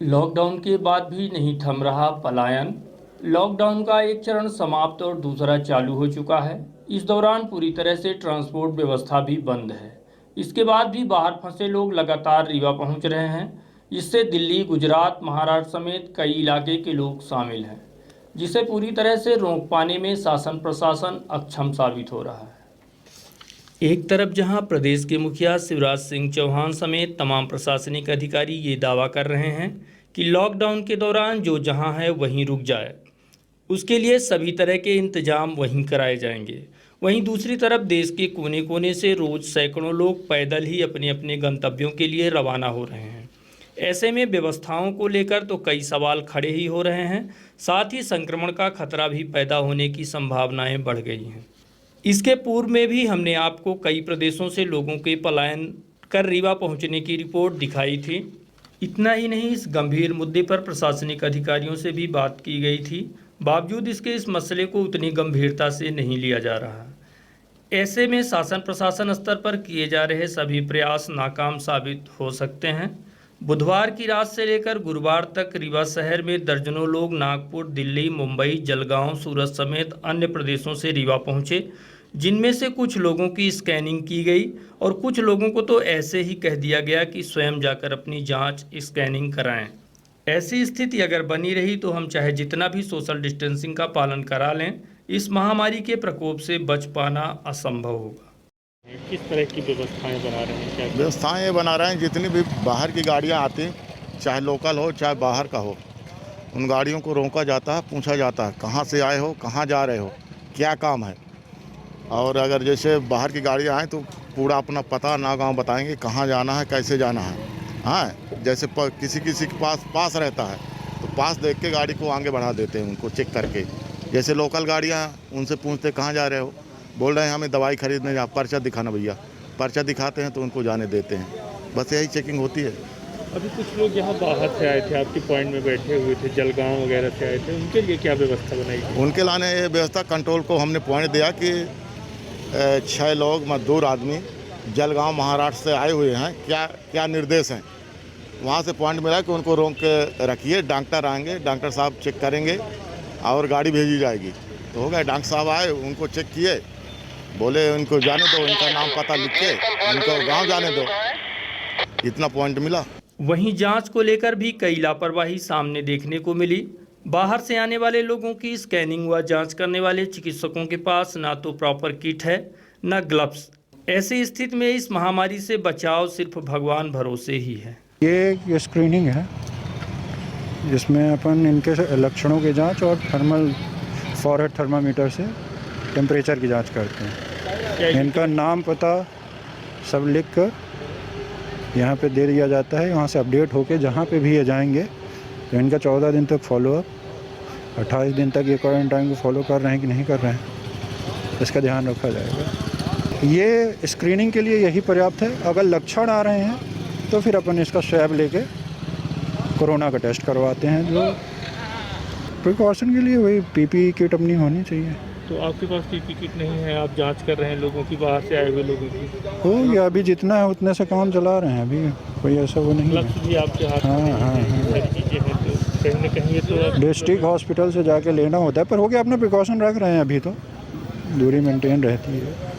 Lockdown के बाद भी नहीं थम रहा पलायन। लॉकडाउन का एक चरण समाप्त और दूसरा चालू हो चुका है। इस दौरान पूरी तरह से ट्रांसपोर्ट व्यवस्था भी बंद है। इसके बाद भी बाहर फंसे लोग लगातार रीवा पहुंच रहे हैं, जिससे दिल्ली, गुजरात, महाराष्ट्र समेत कई इलाके के लोग शामिल हैं, जिसे पूरी तरह से रोक पाने में शासन प्रशासन अक्षम साबित हो रहा है। एक तरफ जहां प्रदेश के मुखिया शिवराज सिंह चौहान समेत तमाम प्रशासनिक अधिकारी ये दावा कर रहे हैं कि लॉकडाउन के दौरान जो जहां है वहीं रुक जाए, उसके लिए सभी तरह के इंतजाम वहीं कराए जाएंगे। वहीं दूसरी तरफ देश के कोने कोने से रोज सैकड़ों लोग पैदल ही अपने अपने गंतव्यों के लिए रवाना हो रहे हैं। ऐसे में व्यवस्थाओं को लेकर तो कई सवाल खड़े ही हो रहे हैं, साथ ही संक्रमण का खतरा भी पैदा होने की संभावनाएं बढ़ गई हैं। इसके पूर्व में भी हमने आपको कई प्रदेशों से लोगों के पलायन कर रीवा पहुंचने की रिपोर्ट दिखाई थी। इतना ही नहीं, इस गंभीर मुद्दे पर प्रशासनिक अधिकारियों से भी बात की गई थी। बावजूद इसके इस मसले को उतनी गंभीरता से नहीं लिया जा रहा। ऐसे में शासन प्रशासन स्तर पर किए जा रहे सभी प्रयास नाकाम साबित हो सकते हैं। बुधवार की रात से लेकर गुरुवार तक रीवा शहर में दर्जनों लोग नागपुर, दिल्ली, मुंबई, जलगांव, सूरत समेत अन्य प्रदेशों से रीवा पहुंचे, जिनमें से कुछ लोगों की स्कैनिंग की गई और कुछ लोगों को तो ऐसे ही कह दिया गया कि स्वयं जाकर अपनी जांच, स्कैनिंग कराएं। ऐसी स्थिति अगर बनी रही तो हम चाहे जितना भी सोशल डिस्टेंसिंग का पालन करा लें, इस महामारी के प्रकोप से बच पाना असंभव होगा। किस तरह की व्यवस्थाएं बना रहे हैं? क्या व्यवस्थाएं ये बना रहे हैं, जितनी भी बाहर की गाड़ियां आती, चाहे लोकल हो चाहे बाहर का हो, उन गाड़ियों को रोका जाता है, पूछा जाता है कहाँ से आए हो, कहाँ जा रहे हो, क्या काम है। और अगर जैसे बाहर की गाड़ियां आएँ तो पूरा अपना पता ना गाँव बताएंगे, कहाँ जाना है, कैसे जाना है। हाँ, जैसे किसी के पास रहता है तो पास देख के गाड़ी को आगे बढ़ा देते हैं, उनको चेक करके। जैसे लोकल गाड़ियाँ, उनसे पूछते कहाँ जा रहे हो, बोल रहे हैं हमें दवाई खरीदने जा, पर्चा दिखाना भैया, पर्चा दिखाते हैं तो उनको जाने देते हैं। बस यही चेकिंग होती है। अभी कुछ लोग यहाँ बाहर से आए थे, आपके पॉइंट में बैठे हुए थे, जलगांव वगैरह से आए थे, उनके लिए क्या व्यवस्था बनाई गई? उनके लाने ये व्यवस्था कंट्रोल को हमने पॉइंट दिया कि 6 लोग मजदूर आदमी जलगांव महाराष्ट्र से आए हुए हैं, क्या निर्देश हैं। वहाँ से पॉइंट मिला कि उनको रोक के रखिए, डॉक्टर आएंगे, डॉक्टर साहब चेक करेंगे और गाड़ी भेजी जाएगी। तो हो गया, डॉक्टर साहब आए, उनको चेक किए, बोले उनको जाने दो, इनका नाम पता लिख के उनको गांव जाने दो। इतना पॉइंट मिला। वहीं जांच को लेकर भी कई लापरवाही सामने देखने को मिली। बाहर से आने वाले लोगों की स्कैनिंग व जांच करने वाले चिकित्सकों के पास ना तो प्रॉपर किट है, न ग्लव्स। ऐसी स्थिति में इस महामारी से बचाव सिर्फ भगवान भरोसे ही है। ये स्क्रीनिंग है, जिसमें अपन इनके लक्षणों की जांच और थर्मल फॉरहेड थर्मामीटर से टेम्परेचर की जांच करते हैं। इनका नाम पता सब लिख कर यहाँ पे दे दिया जाता है। वहाँ से अपडेट होके जहाँ पे भी ये जाएंगे तो इनका 14 दिन तक फॉलोअप, 28 दिन तक ये क्वारंटाइन को फॉलो कर रहे हैं कि नहीं कर रहे हैं, इसका ध्यान रखा जाएगा। ये स्क्रीनिंग के लिए यही पर्याप्त है। अगर लक्षण आ रहे हैं तो फिर अपन इसका स्वैब लेके कोरोना का टेस्ट करवाते हैं। जो प्रिकॉशन के लिए वही पीपीई किट अपनी होनी चाहिए। तो आपके पास पीपीई किट नहीं है, आप जांच कर रहे हैं लोगों की, बाहर से आए हुए लोगों की? हो गया, अभी जितना है उतने से काम चला रहे हैं, अभी कोई ऐसा वो नहीं ग्लव्स भी आपके हाथ में? हाँ। सारी चीज़ें हैं, तो कहीं ना कहीं ये तो डिस्ट्रिक्ट हॉस्पिटल से जाके लेना होता है, पर हो गया, अपना प्रिकॉशन रख रहे हैं। अभी तो दूरी मेंटेन रहती है।